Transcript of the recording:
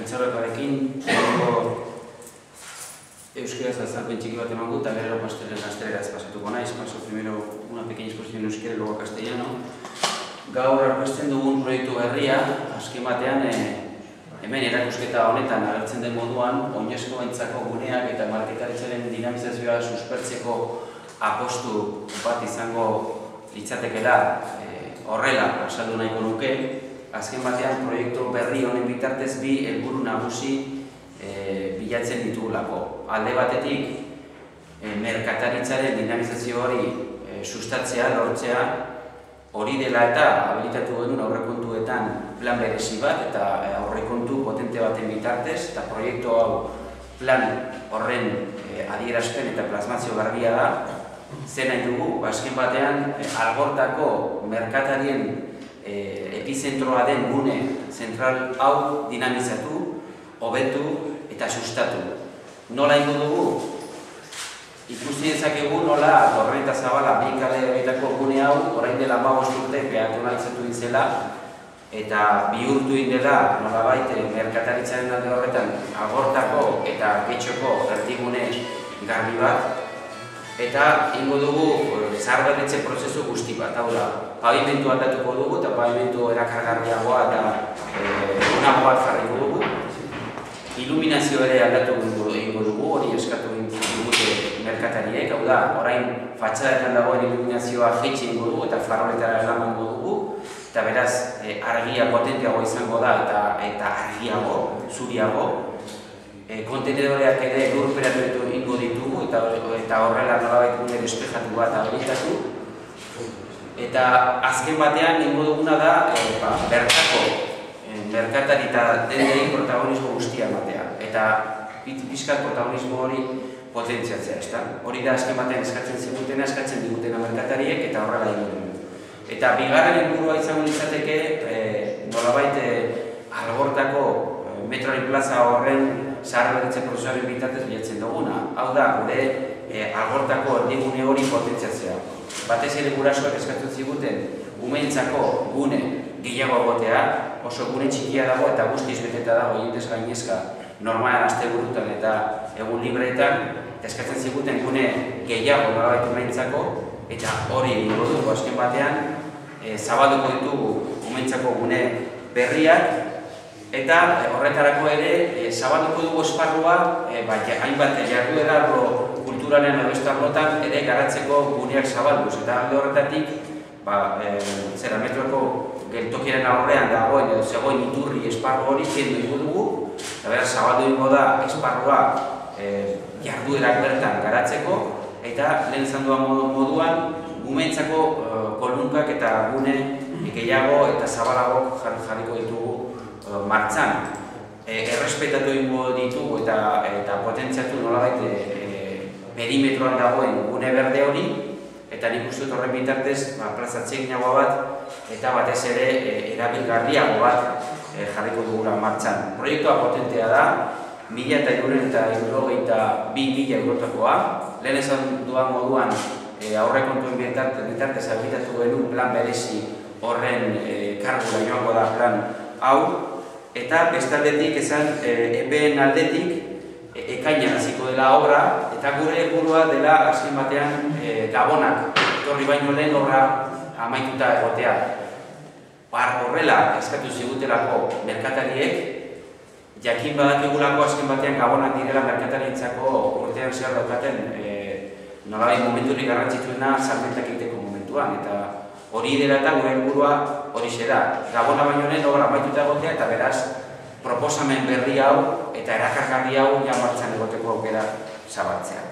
Prentsaurrekoarekin euskaraz azalpen txiki bat emango eta gero gazteleraz pasatuko naiz. Paso primero una pequeña exposición en euskera, luego castellano. Gaur aurkezten dugun proiektu berria, azken batean hemen erakusketa honetan agertzen den moduan oinezkoentzako guneak eta marketaritzaren dinamizazioa suspertzeko apostu bat izango litzatekeela horrela azaldu nahiko nuke. Azken batean proiektu berri honen bitartez bi helburu nagusi bilatzen ditugulako. Alde batetik merkataritzaren dinamizazio hori sustatzea, lortzea, hori dela eta habilitatu genuen aurrekontuetan plan berezi bat eta aurrekontu potente baten bitartez, eta proiektu hau plan horren adierazpen eta plasmazio garbia da. Zer nahi dugu, azken batean Algortako merkatarien epizentroa den gune zentral hau dinamizatu, hobetu eta sustatu. Nola ingo dugu? Ikusi dezakegu nola Torrenta Zabala bi kale horietako gune hau orain dela 15 urte peatonalizatu ditzela eta bihurtu dela nolabait merkataritzaren alde horretan Algortako eta Getxoko erdigune garbi bat. Eta ingo dugu zaharberritze prozesu guzti bat, hau da, pavimentu aldatuko dugu eta pavimentu erakargarriagoa eta onago bat jarriko dugu. Iluminazio ere aldatu egingo dugu, hori eskatu digute merkatariek, hau da, orain fatxadetan dagoen iluminazioa jaitsi egingo dugu eta faroletara eramango dugu, eta beraz argia potenteago izango da eta argiago, zuriago. Kontenedoreak ere lurperatu ingo ditugu eta horrela nolabait gune despejatu bat habilitatu. Eta azken batean ingo duguna da bertako merkatari eta dendei protagonismo guztia ematea. Eta pizkat protagonismo hori potentziatzea, ezta? Hori da azken batean eskatzen zigutena, eskatzen digutena merkatariek eta horrela ingo dugu. Eta bigarren helburua izango litzateke nolabait Algortako metroaren plaza horren zaharberritze prozesuaren bitartez bilatzen duguna. Hau da, gure Algortako erdigune hori potentziatzea. Batez ere gurasoak eskatu ziguten umeentzako gune gehiago egotea, oso gune txikia dago eta guztiz beteta dago jendez gainezka normalen asteburutan eta egun libreetan, eta eskatzen ziguten gune gehiago nolabait umeentzako, eta hori egingo dugu azken batean zabalduko ditugu umeentzako gune berriak. Eta horretarako ere zabalduko dugu esparrua hainbat jarduera kulturalen beste arlotan ere garatzeko guneak zabalduz. Eta alde horretatik metroko geltokiaren aurrean dagoen edo zegoen iturri esparru hori kendu ingo dugu. Eta beraz zabaldu ingo da esparrua jarduerak bertan garatzeko. Eta lehen izan duan moduan umeentzako kolunkak eta gune gehiago eta zabalago jarriko ditugu martxan. Errespetatu ingo ditugu eta potentziatu nolabait perimetroan dagoen gune berde hori, eta nik uste dut horren bitartez plazatzeinagoa bat eta batez ere erabilgarriago bat jarriko dugula martxan. Proiektua potentea da, 1.392.000 eurotakoa. Lehen esan duan moduan aurrekontuen bitartez habilitatu genuen plan berezi horren kargura joango da plan hau. Eta bestaldetik esan EPEen aldetik ekainan hasiko dela obra, eta gure helburua dela azken batean gabonak etorri baino lehen obra amaituta egotea. Horrela eskatu zigutelako merkatariek, jakin badakigulako azken batean gabonak direla merkatarientzako urtean zehar daukaten nolabait momenturik garrantzitsuena salmentak egiteko momentuan. Eta hori dela eta gure helburua horixe da. Gabona baino lehen obra amaituta egotea eta beraz proposamen berri hau eta erakargarri hau martxan egoteko aukera zabaltzea.